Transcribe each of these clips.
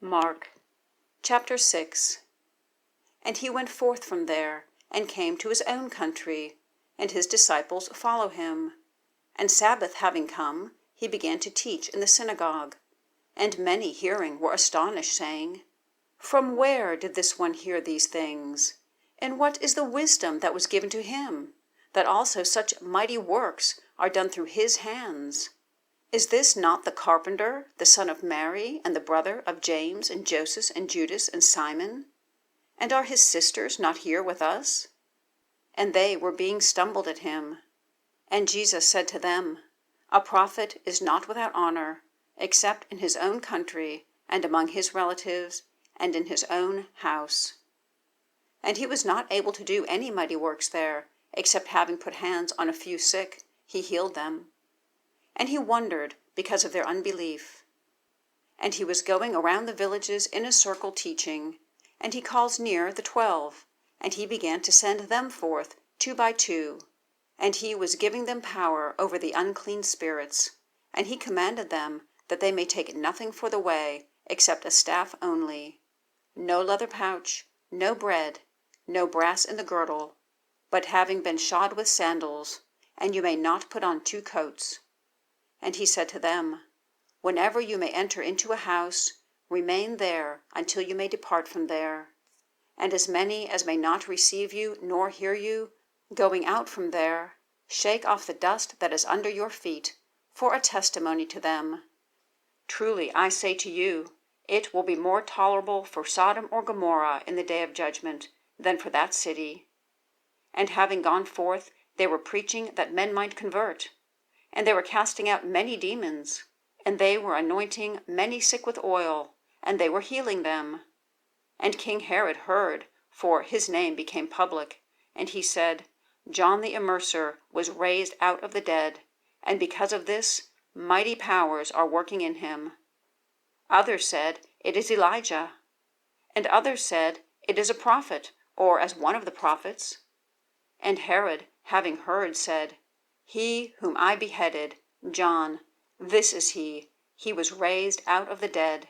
Mark chapter 6. And he went forth from there, and came to his own country, and his disciples follow him. And Sabbath having come, he began to teach in the synagogue. And many hearing were astonished, saying, From where did this one hear these things? And what is the wisdom that was given to him, that also such mighty works are done through his hands? Is this not the carpenter, the son of Mary, and the brother of James and Joseph and Judas and Simon? And are his sisters not here with us? And they were being stumbled at him. And Jesus said to them, A prophet is not without honor, except in his own country, and among his relatives, and in his own house. And he was not able to do any mighty works there, except having put hands on a few sick, he healed them. And he wondered because of their unbelief. And he was going around the villages in a circle teaching, and he calls near the 12, and he began to send them forth 2 by 2, and he was giving them power over the unclean spirits, and he commanded them that they may take nothing for the way except a staff only, no leather pouch, no bread, no brass in the girdle, but having been shod with sandals, and you may not put on 2 coats. And he said to them, Whenever you may enter into a house, remain there until you may depart from there. And as many as may not receive you nor hear you, going out from there, shake off the dust that is under your feet, for a testimony to them. Truly I say to you, it will be more tolerable for Sodom or Gomorrah in the day of judgment than for that city. And having gone forth, they were preaching that men might convert. And they were casting out many demons, and they were anointing many sick with oil, and they were healing them. And King Herod heard, for his name became public, and he said, John the Immerser was raised out of the dead, and because of this, mighty powers are working in him. Others said, It is Elijah. And others said, It is a prophet, or as one of the prophets. And Herod, having heard, said, He whom I beheaded, John, this is he. He was raised out of the dead.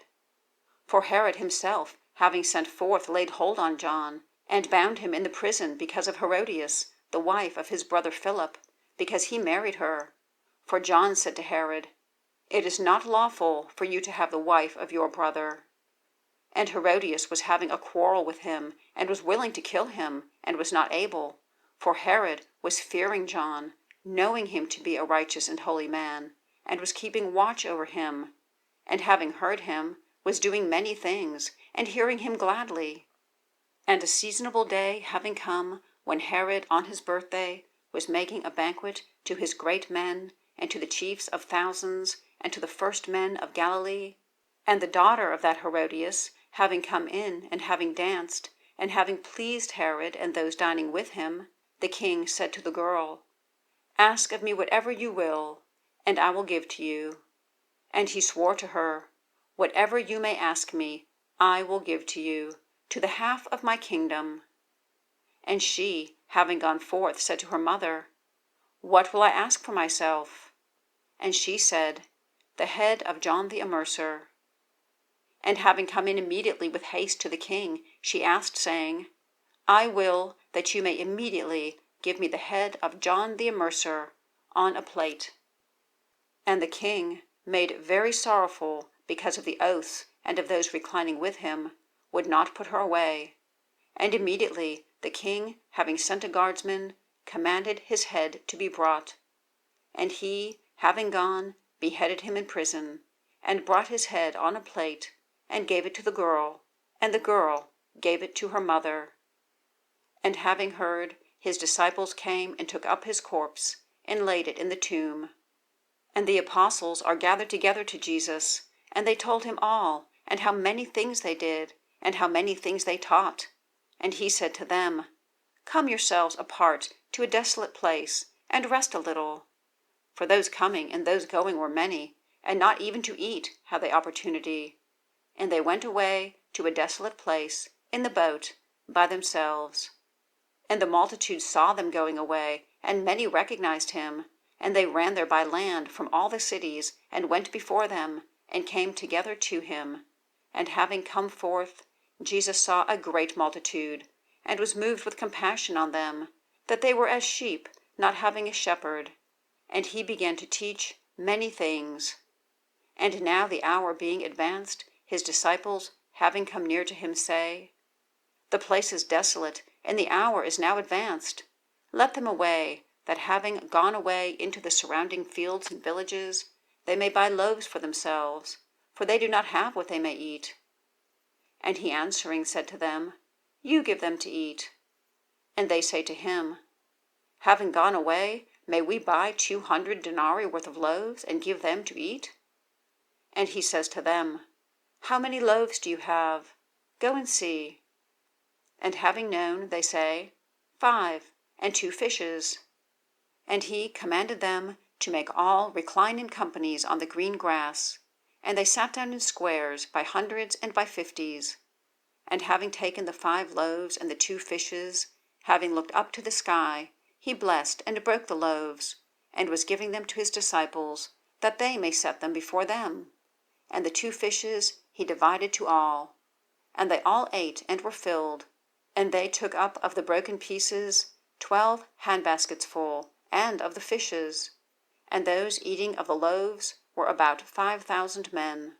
For Herod himself, having sent forth, laid hold on John, and bound him in the prison because of Herodias, the wife of his brother Philip, because he married her. For John said to Herod, It is not lawful for you to have the wife of your brother. And Herodias was having a quarrel with him, and was willing to kill him, and was not able. For Herod was fearing John, knowing him to be a righteous and holy man, and was keeping watch over him, and having heard him, was doing many things, and hearing him gladly. And a seasonable day having come, when Herod on his birthday was making a banquet to his great men, and to the chiefs of thousands, and to the first men of Galilee, and the daughter of that Herodias, having come in, and having danced, and having pleased Herod and those dining with him, the king said to the girl, Ask of me whatever you will, and I will give to you. And he swore to her, Whatever you may ask me, I will give to you, to the half of my kingdom. And she, having gone forth, said to her mother, What will I ask for myself? And she said, The head of John the Immerser. And having come in immediately with haste to the king, she asked, saying, I will that you may immediately give me the head of John the Immerser on a plate. And the king, made very sorrowful because of the oaths and of those reclining with him, would not put her away. And immediately the king, having sent a guardsman, commanded his head to be brought. And he, having gone, beheaded him in prison, and brought his head on a plate, and gave it to the girl, and the girl gave it to her mother. And having heard, his disciples came and took up his corpse, and laid it in the tomb. And the apostles are gathered together to Jesus, and they told him all, and how many things they did, and how many things they taught. And he said to them, Come yourselves apart to a desolate place, and rest a little. For those coming and those going were many, and not even to eat had they opportunity. And they went away to a desolate place in the boat by themselves. And the multitude saw them going away, and many recognized him, and they ran there by land from all the cities, and went before them, and came together to him. And having come forth, Jesus saw a great multitude, and was moved with compassion on them, that they were as sheep not having a shepherd. And he began to teach many things. And now the hour being advanced, his disciples, having come near to him, say, The place is desolate, and the hour is now advanced. Let them away, that having gone away into the surrounding fields and villages, they may buy loaves for themselves, for they do not have what they may eat. And he answering said to them, You give them to eat. And they say to him, Having gone away, may we buy 200 denarii worth of loaves, and give them to eat? And he says to them, How many loaves do you have? Go and see. And having known, they say, 5, and 2 fishes. And he commanded them to make all recline in companies on the green grass. And they sat down in squares, by hundreds and by 50s. And having taken the 5 loaves and the 2 fishes, having looked up to the sky, he blessed and broke the loaves, and was giving them to his disciples, that they may set them before them. And the 2 fishes he divided to all. And they all ate and were filled. And they took up of the broken pieces 12 handbaskets full, and of the fishes. And those eating of the loaves were about 5,000 men.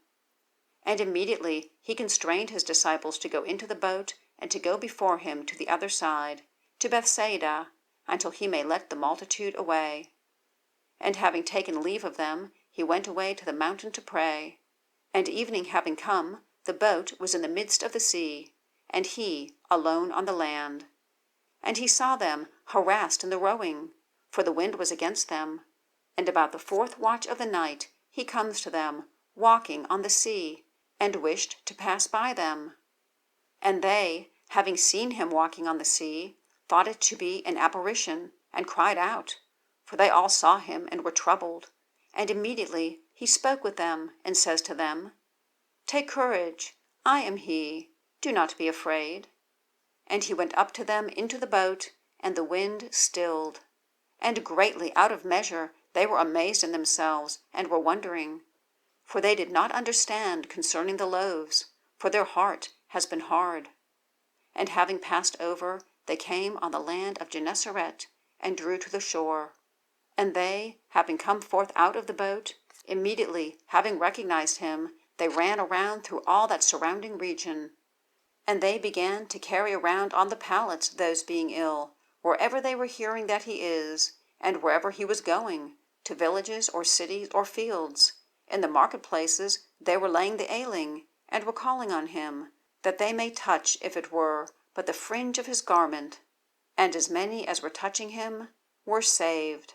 And immediately he constrained his disciples to go into the boat, and to go before him to the other side, to Bethsaida, until he may let the multitude away. And having taken leave of them, he went away to the mountain to pray. And evening having come, the boat was in the midst of the sea, and he alone on the land. And he saw them harassed in the rowing, for the wind was against them. And about the 4th watch of the night he comes to them, walking on the sea, and wished to pass by them. And they, having seen him walking on the sea, thought it to be an apparition, and cried out, for they all saw him and were troubled. And immediately he spoke with them, and says to them, Take courage, I am he, do not be afraid. And he went up to them into the boat, and the wind stilled. And greatly out of measure they were amazed in themselves, and were wondering. For they did not understand concerning the loaves, for their heart has been hard. And having passed over, they came on the land of Gennesaret, and drew to the shore. And they, having come forth out of the boat, immediately having recognized him, they ran around through all that surrounding region. And they began to carry around on the pallets those being ill, wherever they were hearing that he is, and wherever he was going, to villages or cities or fields. In the marketplaces they were laying the ailing, and were calling on him, that they may touch, if it were but the fringe of his garment. And as many as were touching him were saved.